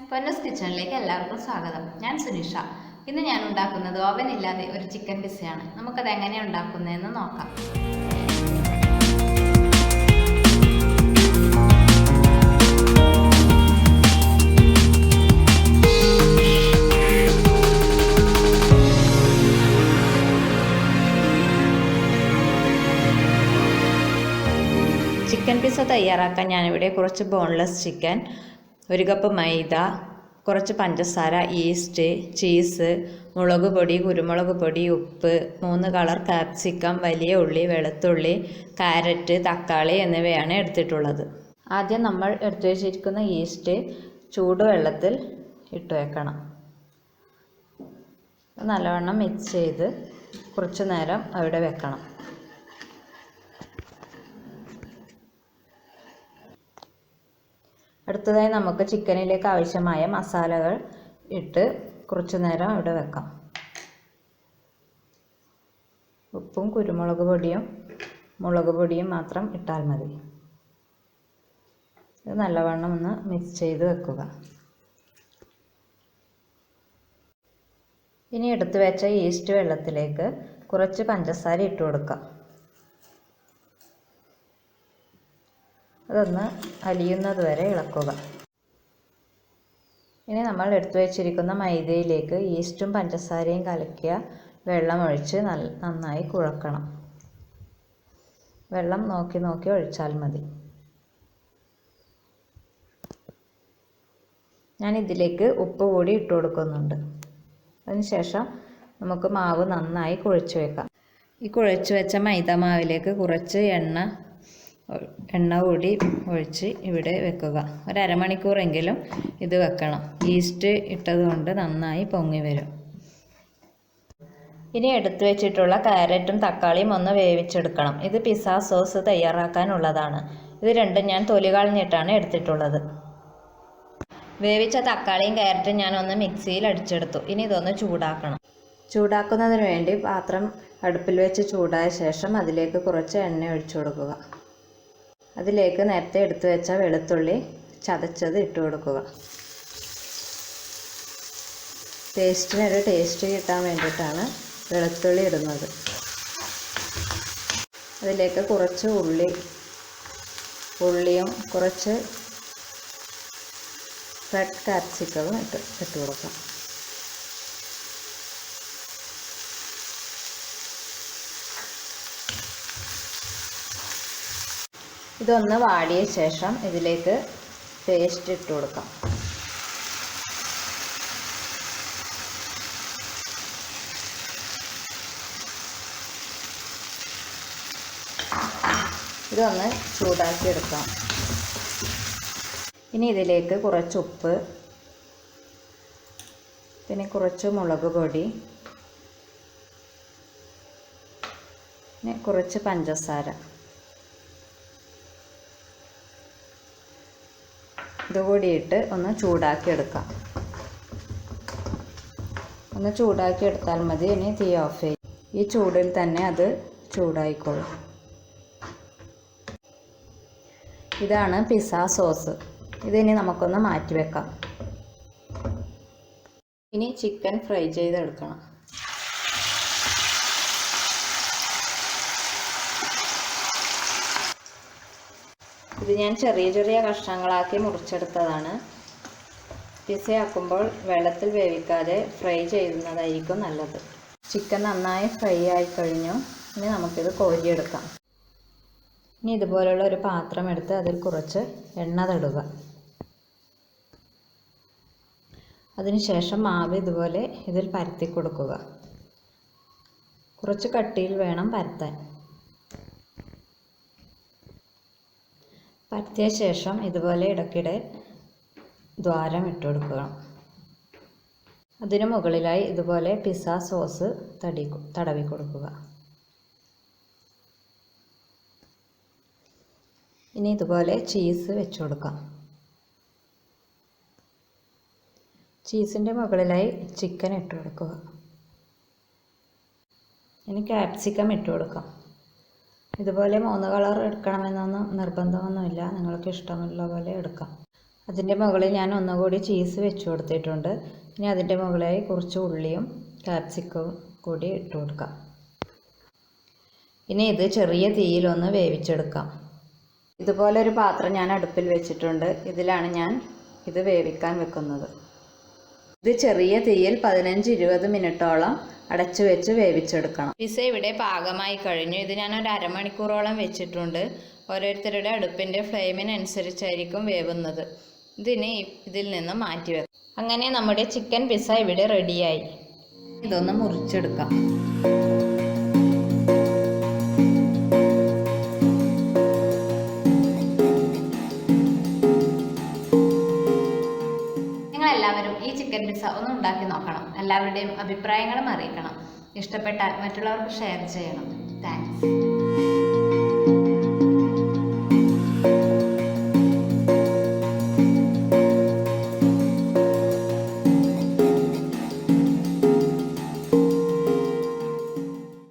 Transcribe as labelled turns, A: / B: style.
A: പൊന്നസ് കിച്ചണിലേക്ക് എല്ലാവർക്കും സ്വാഗതം. ഞാൻ സുനിഷ. ഇന്ന് ഞാൻ ഉണ്ടാക്കുന്നത് ഓവൻ ഇല്ലാതെ ഒരു ചിക്കൻ പിസ്സയാണ്. നമുക്കത് എങ്ങനെയാണ് ഉണ്ടാക്കുന്നതെന്ന് നോക്കാം. ചിക്കൻ പിസ്സ തയ്യാറാക്കാൻ ഞാനിവിടെ കുറച്ച് ബോൺലെസ് ചിക്കൻ, 1 കപ്പ് മൈദ, കുറച്ച് പഞ്ചസാര, ഈസ്റ്റ്, ചീസ്, മുളക് പൊടി, കുരുമുളക് പൊടി, ഉപ്പ്, 3 കളർ കാപ്സിക്കം, വലിയ ഉള്ളി, വെളുത്തുള്ളി, കാരറ്റ്, തക്കാളി എന്നിവയാണ് എടുത്തിട്ടുള്ളത്. ആദ്യം നമ്മൾ എടുത്തു വെച്ചിരിക്കുന്ന ഈസ്റ്റ് ചൂടുവെള്ളത്തിൽ ഇട്ട് വെക്കണം. നല്ലവണ്ണം മിക്സ് ചെയ്ത് കുറച്ച് നേരം അവിടെ വെക്കണം. അടുത്തതായി നമുക്ക് ചിക്കനിലേക്ക് ആവശ്യമായ മസാലകൾ ഇട്ട് കുറച്ച് നേരം ഇവിടെ വെക്കാം. ഉപ്പും കുരുമുളക് പൊടിയും മുളക് പൊടിയും മാത്രം ഇട്ടാൽ മതി. ഇത് നല്ലവണ്ണം ഒന്ന് മിക്സ് ചെയ്ത് വെക്കുക. ഇനി എടുത്തു വെച്ച ഈസ്റ്റ് വെള്ളത്തിലേക്ക് കുറച്ച് പഞ്ചസാര ഇട്ട് കൊടുക്കാം. അതൊന്ന് അലിയുന്നത് വരെ ഇളക്കുക. ഇനി നമ്മൾ എടുത്തു വെച്ചിരിക്കുന്ന മൈദയിലേക്ക് ഈസ്റ്റും പഞ്ചസാരയും കലക്കിയ വെള്ളം ഒഴിച്ച് നന്നായി കുഴക്കണം. വെള്ളം നോക്കി നോക്കി ഒഴിച്ചാൽ മതി. ഞാൻ ഇതിലേക്ക് ഉപ്പ് കൂടി ഇട്ട് കൊടുക്കുന്നുണ്ട്. അതിനുശേഷം നമുക്ക് മാവ് നന്നായി കുഴച്ച് വെക്കാം. ഈ കുഴച്ച് വെച്ച മൈദ മാവിലേക്ക് കുറച്ച് എണ്ണ കൂടി ഒഴിച്ച് ഇവിടെ വെക്കുക. ഒരു അരമണിക്കൂറെങ്കിലും ഇത് വെക്കണം. ഈസ്റ്റ് ഇട്ടതുകൊണ്ട് നന്നായി പൊങ്ങി വരും. ഇനി എടുത്തു വെച്ചിട്ടുള്ള കാരറ്റും തക്കാളിയും ഒന്ന് വേവിച്ചെടുക്കണം. ഇത് പിസ്സ സോസ് തയ്യാറാക്കാനുള്ളതാണ്. ഇത് രണ്ടും ഞാൻ തൊലി കളഞ്ഞിട്ടാണ് എടുത്തിട്ടുള്ളത്. വേവിച്ച തക്കാളിയും കാരറ്റും ഞാൻ ഒന്ന് മിക്സിയിൽ അടിച്ചെടുത്തു. ഇനി ഇതൊന്ന് ചൂടാക്കണം. ചൂടാക്കുന്നതിന് വേണ്ടി പാത്രം അടുപ്പിൽ വെച്ച് ചൂടായ ശേഷം അതിലേക്ക് കുറച്ച് എണ്ണ ഒഴിച്ചു കൊടുക്കുക. അതിലേക്ക് നേരത്തെ എടുത്തു വെച്ച വെളുത്തുള്ളി ചതച്ചത് ഇട്ട് കൊടുക്കുക. ടേസ്റ്റിനൊരു ടേസ്റ്റ് കിട്ടാൻ വേണ്ടിയിട്ടാണ് വെളുത്തുള്ളി ഇടുന്നത്. അതിലേക്ക് കുറച്ച് ഉള്ളിയും കുറച്ച് റെഡ് കാപ്സിക്കവും ഇട്ട് കൊടുക്കാം. ഇതൊന്ന് വാടിയ ശേഷം ഇതിലേക്ക് പേസ്റ്റ് ഇട്ട് കൊടുക്കാം. ഇതൊന്ന് ചൂടാക്കി എടുക്കാം. ഇനി ഇതിലേക്ക് കുറച്ച് ഉപ്പ്, പിന്നെ കുറച്ച് മുളക് പൊടി, പിന്നെ കുറച്ച് പഞ്ചസാര ഇതുകൂടി ഇട്ട് ഒന്ന് ചൂടാക്കി എടുക്കാം. ഒന്ന് ചൂടാക്കി എടുത്താൽ മതി. ഇനി തീ ഓഫ് ചെയ്യും. ഈ ചൂടിൽ തന്നെ അത് ചൂടായിക്കോളും. ഇതാണ് പിസ്സ സോസ്. ഇതിനി നമുക്കൊന്ന് മാറ്റി വെക്കാം. ഇനി ചിക്കൻ ഫ്രൈ ചെയ്തെടുക്കണം. ഇത് ഞാൻ ചെറിയ ചെറിയ കഷ്ണങ്ങളാക്കി മുറിച്ചെടുത്തതാണ്. പിസ്സയാക്കുമ്പോൾ വെള്ളത്തിൽ വേവിക്കാതെ ഫ്രൈ ചെയ്യുന്നതായിരിക്കും നല്ലത്. ചിക്കൻ നന്നായി ഫ്രൈ ആയി കഴിഞ്ഞു. ഇനി നമുക്കിത് കോരിയെടുക്കാം. ഇനി ഇതുപോലുള്ള ഒരു പാത്രം എടുത്ത് അതിൽ കുറച്ച് എണ്ണ തടുക. അതിനുശേഷം മാവ് ഇതുപോലെ ഇതിൽ പരത്തി കൊടുക്കുക. കുറച്ച് കട്ടിയിൽ വേണം പരത്താൻ. പരത്തിയ ശേഷം ഇതുപോലെ ഇടയ്ക്കിടെ ദ്വാരം ഇട്ട് കൊടുക്കുക. അതിന് മുകളിലായി ഇതുപോലെ പിസ്സ സോസ് തടവി കൊടുക്കുക. ഇനി ഇതുപോലെ ചീസ് വെച്ച് കൊടുക്കാം. ചീസിൻ്റെ മുകളിലായി ചിക്കൻ ഇട്ട് കൊടുക്കുക. ഇനി കാപ്സിക്കം ഇട്ട് കൊടുക്കാം. ഇതുപോലെ 3 കളർ എടുക്കണമെന്നൊന്നും നിർബന്ധമൊന്നുമില്ല. നിങ്ങൾക്ക് ഇഷ്ടമുള്ള പോലെ എടുക്കാം. അതിൻ്റെ മുകളിൽ ഞാൻ ഒന്നുകൂടി ചീസ് വെച്ച് കൊടുത്തിട്ടുണ്ട്. ഇനി അതിൻ്റെ മുകളിലായി കുറച്ച് ഉള്ളിയും കാപ്സിക്കവും കൂടി ഇട്ട് കൊടുക്കാം. ഇനി ഇത് ചെറിയ തീയിലൊന്ന് വേവിച്ചെടുക്കാം. ഇതുപോലൊരു പാത്രം ഞാൻ അടുപ്പിൽ വെച്ചിട്ടുണ്ട്. ഇതിലാണ് ഞാൻ ഇത് വേവിക്കാൻ വെക്കുന്നത്. ഇത് ചെറിയ തീയിൽ 15-20 മിനിറ്റോളം അടച്ചു വെച്ച് വേവിച്ചെടുക്കണം. പിസ്സ ഇവിടെ പാകമായി കഴിഞ്ഞു. ഇത് ഞാൻ ഒരു അരമണിക്കൂറോളം വെച്ചിട്ടുണ്ട്. ഓരോരുത്തരുടെ അടുപ്പിൻ്റെ ഫ്ലെയിമിനനുസരിച്ചായിരിക്കും വേവുന്നത്. ഇതിന് ഇതിൽ നിന്ന് മാറ്റി വെക്കാം. അങ്ങനെ നമ്മുടെ ചിക്കൻ പിസ്സ ഇവിടെ റെഡിയായി. ഇതൊന്ന് മുറിച്ചെടുക്കാം. നിങ്ങളെല്ലാവരും ഈ ചിക്കൻ പിസ്സ ഒന്ന് ഉണ്ടാക്കി നോക്കണം. എല്ലാവരുടെയും അഭിപ്രായങ്ങളും അറിയിക്കണം. ഇഷ്ടപ്പെട്ടാൽ മറ്റുള്ളവർക്ക് ഷെയർ ചെയ്യണം. താങ്ക്സ്.